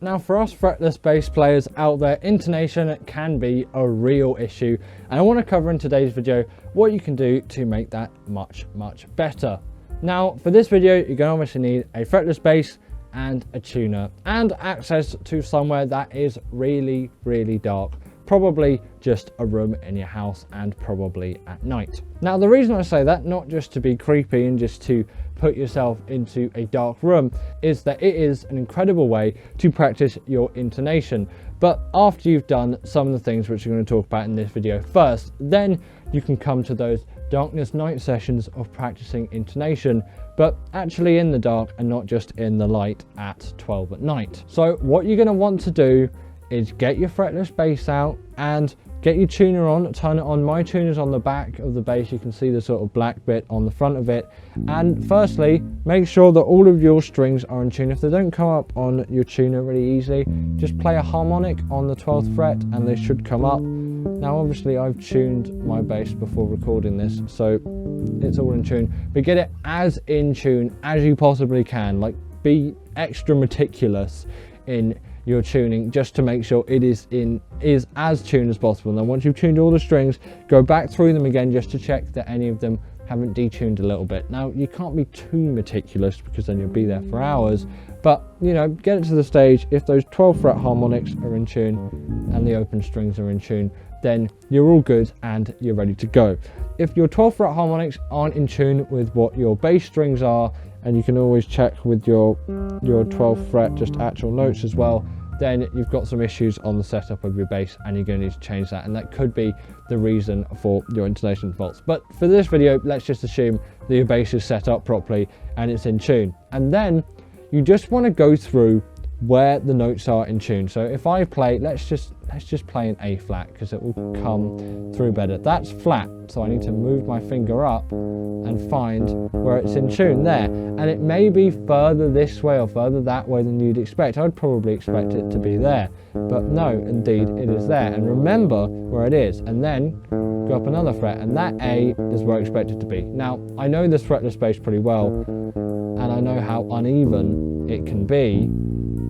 Now for us fretless bass players out there, intonation can be a real issue, and I want to cover in today's video what you can do to make that much better. Now for this video, you're going to obviously need a fretless bass and a tuner and access to somewhere that is really dark. Probably just a room in your house, and probably at night. Now the reason I say that, not just to be creepy and just to put yourself into a dark room, is that it is an incredible way to practice your intonation. But after you've done some of the things which we're going to talk about in this video first, then you can come to those darkness night sessions of practicing intonation, but actually in the dark and not just in the light at 12 at night. So what you're going to want to do is get your fretless bass out and get your tuner on, turn it on. My tuner's on the back of the bass. You can see the sort of black bit on the front of it. And firstly, make sure that all of your strings are in tune. If they don't come up on your tuner really easily, just play a harmonic on the 12th fret and they should come up. Now obviously I've tuned my bass before recording this, so it's all in tune, but get it as in tune as you possibly can. Like, be extra meticulous in your tuning just to make sure it is as tuned as possible. And then once you've tuned all the strings, go back through them again just to check that any of them haven't detuned a little bit. Now you can't be too meticulous because then you'll be there for hours, but you know, get it to the stage. If those 12 fret harmonics are in tune and the open strings are in tune, then you're all good and you're ready to go. If your 12 fret harmonics aren't in tune with what your bass strings are, and you can always check with your 12th fret just actual notes as well, then you've got some issues on the setup of your bass and you're going to need to change that, and that could be the reason for your intonation faults. But for this video, let's just assume that your bass is set up properly and it's in tune, and then you just want to go through where the notes are in tune. So if I play, let's just play an A flat because it will come through better. That's flat, so I need to move my finger up and find where it's in tune there. And it may be further this way or further that way than you'd expect. I'd probably expect it to be there, but no, indeed it is there. And remember where it is, and then go up another fret, and that A is where I expect it to be. Now I know this fretless bass pretty well, and I know how uneven it can be.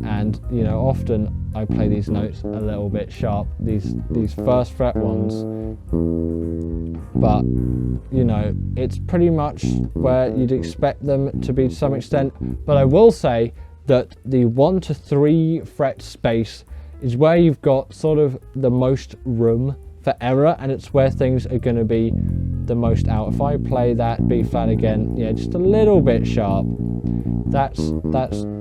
And you know, often I play these notes a little bit sharp, these first fret ones, but you know, it's pretty much where you'd expect them to be to some extent. But I will say that the 1 to 3 fret space is where you've got sort of the most room for error, and it's where things are going to be the most out. If I play that B flat again, yeah, just a little bit sharp, that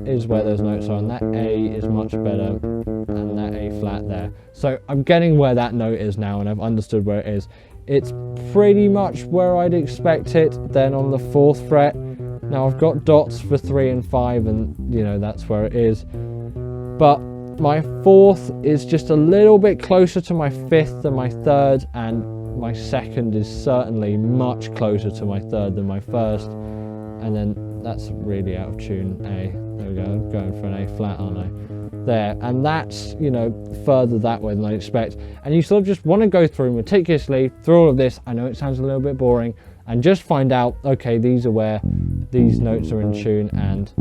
is where those notes are, and that A is much better, and that A flat there. So I'm getting where that note is now, and I've understood where it is. It's pretty much where I'd expect it. Then on the 4th fret, now I've got dots for 3 and 5, and you know, that's where it is. But my 4th is just a little bit closer to my 5th than my 3rd, and my 2nd is certainly much closer to my 3rd than my 1st. And then that's really out of tune. A, there we go, I'm going for an A flat, aren't I? There, and that's, you know, further that way than I expect. And you sort of just want to go through meticulously through all of this. I know it sounds a little bit boring, and just find out, okay, these are where these notes are in tune, and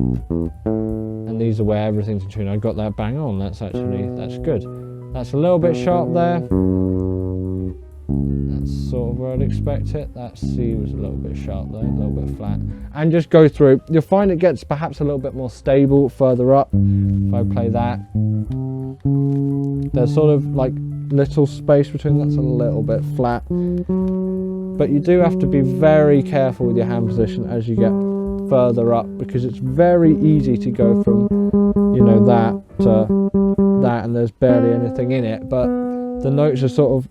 these are where everything's in tune. I got that bang on. That's good. That's a little bit sharp there. That's sort of where I'd expect it. That C was a little bit sharp though, a little bit flat. And just go through. You'll find it gets perhaps a little bit more stable further up. If I play that, there's sort of like little space between. That's a little bit flat. But you do have to be very careful with your hand position as you get further up, because it's very easy to go from, you know, that to that, and there's barely anything in it, but the notes are sort of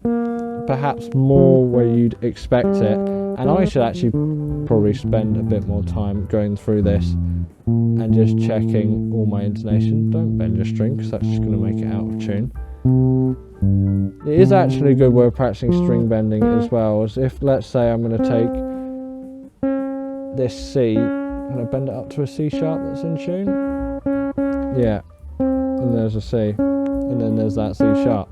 perhaps more where you'd expect it. And I should actually probably spend a bit more time going through this and just checking all my intonation. Don't bend your string, because that's just going to make it out of tune. It is actually a good way of practicing string bending as well, as if, let's say I'm going to take this C, I'm going to bend it up to a C sharp that's in tune. Yeah, and there's a C, and then there's that C sharp.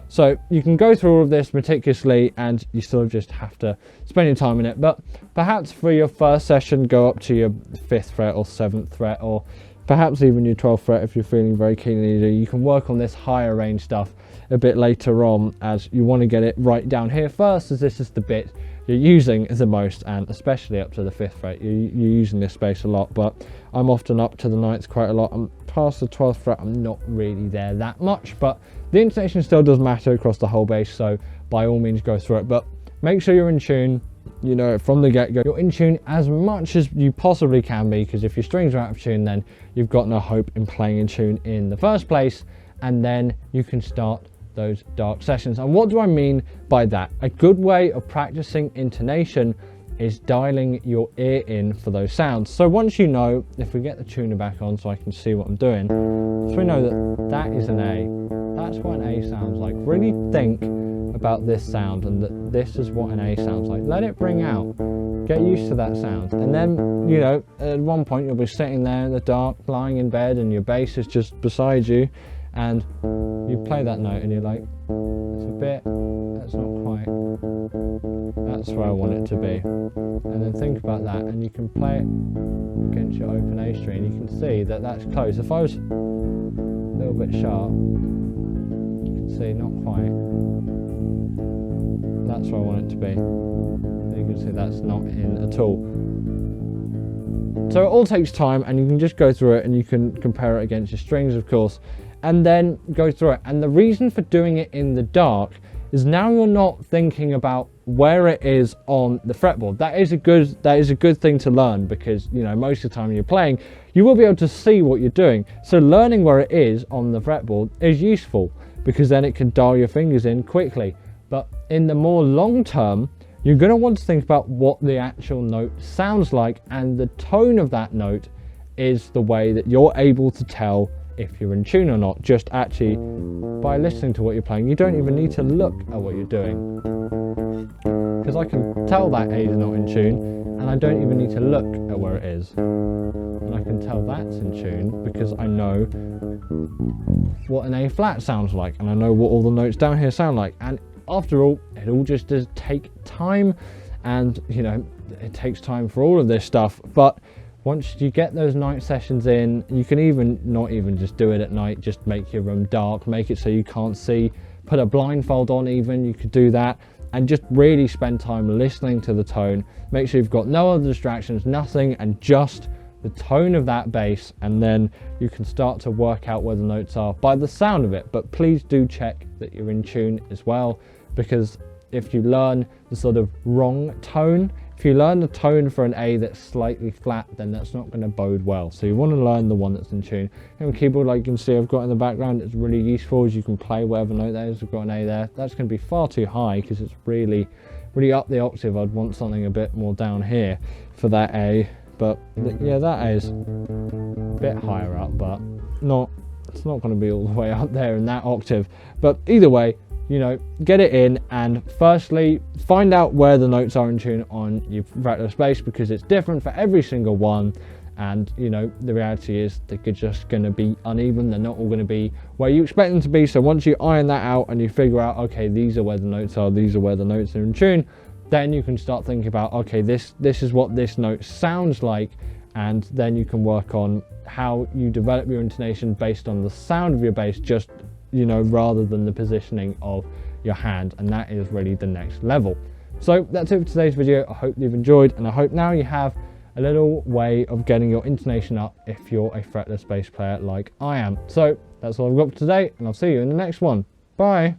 So you can go through all of this meticulously, and you sort of just have to spend your time in it. But perhaps for your first session, go up to your 5th fret or 7th fret, or perhaps even your 12th fret if you're feeling very keen and you can work on this higher range stuff a bit later on, as you want to get it right down here first, as this is the bit you're using the most, and especially up to the 5th fret you're using this space a lot. But I'm often up to the 9th quite a lot. I'm past the 12th fret, I'm not really there that much, but the intonation still does matter across the whole bass, so by all means go through it. But make sure you're in tune, you know, from the get-go. You're in tune as much as you possibly can be, because if your strings are out of tune, then you've got no hope in playing in tune in the first place, and then you can start those dark sessions. And what do I mean by that? A good way of practicing intonation is dialing your ear in for those sounds. So once you know, if we get the tuner back on so I can see what I'm doing, so we know that that is an A, that's what an A sounds like. Really think about this sound and that this is what an A sounds like. Let it bring out, get used to that sound, and then, you know, at one point you'll be sitting there in the dark, lying in bed, and your bass is just beside you, and you play that note and you're like, it's a bit, that's not quite, that's where I want it to be. And then think about that, and you can play it against your open A string, you can see that that's close. If I was a little bit sharp, you can see not quite, that's where I want it to be. And you can see that's not in at all. So it all takes time, and you can just go through it and you can compare it against your strings, of course, and then go through it. And the reason for doing it in the dark is now you're not thinking about where it is on the fretboard. That is a good thing to learn, because, you know, most of the time you're playing, you will be able to see what you're doing. So learning where it is on the fretboard is useful, because then it can dial your fingers in quickly. But in the more long term, you're going to want to think about what the actual note sounds like, and the tone of that note is the way that you're able to tell if you're in tune or not, just actually by listening to what you're playing. You don't even need to look at what you're doing, because I can tell that A is not in tune, and I don't even need to look at where it is, and I can tell that's in tune because I know what an A flat sounds like, and I know what all the notes down here sound like. And after all, it all just does take time, and, you know, it takes time for all of this stuff. But once you get those night sessions in, you can even not even just do it at night, just make your room dark, make it so you can't see, put a blindfold on even, you could do that, and just really spend time listening to the tone. Make sure you've got no other distractions, nothing, and just the tone of that bass, and then you can start to work out where the notes are by the sound of it. But please do check that you're in tune as well, because if you learn the sort of wrong tone, if you learn the tone for an A that's slightly flat, then that's not going to bode well. So you want to learn the one that's in tune. And the keyboard, like you can see I've got in the background, it's really useful, as you can play whatever note there is. I've got an A there. That's going to be far too high because it's really up the octave. I'd want something a bit more down here for that A. But yeah, that A is a bit higher up, but it's not going to be all the way up there in that octave. But either way, you know, get it in, and firstly, find out where the notes are in tune on your fretless bass, because it's different for every single one. And, you know, the reality is they're just going to be uneven. They're not all going to be where you expect them to be. So once you iron that out and you figure out, okay, these are where the notes are, these are where the notes are in tune, then you can start thinking about, okay, this is what this note sounds like. And then you can work on how you develop your intonation based on the sound of your bass, just, you know, rather than the positioning of your hand. And that is really the next level. So that's it for today's video. I hope you've enjoyed, and I hope now you have a little way of getting your intonation up if you're a fretless bass player like I am. So that's all I've got for today, and I'll see you in the next one. Bye.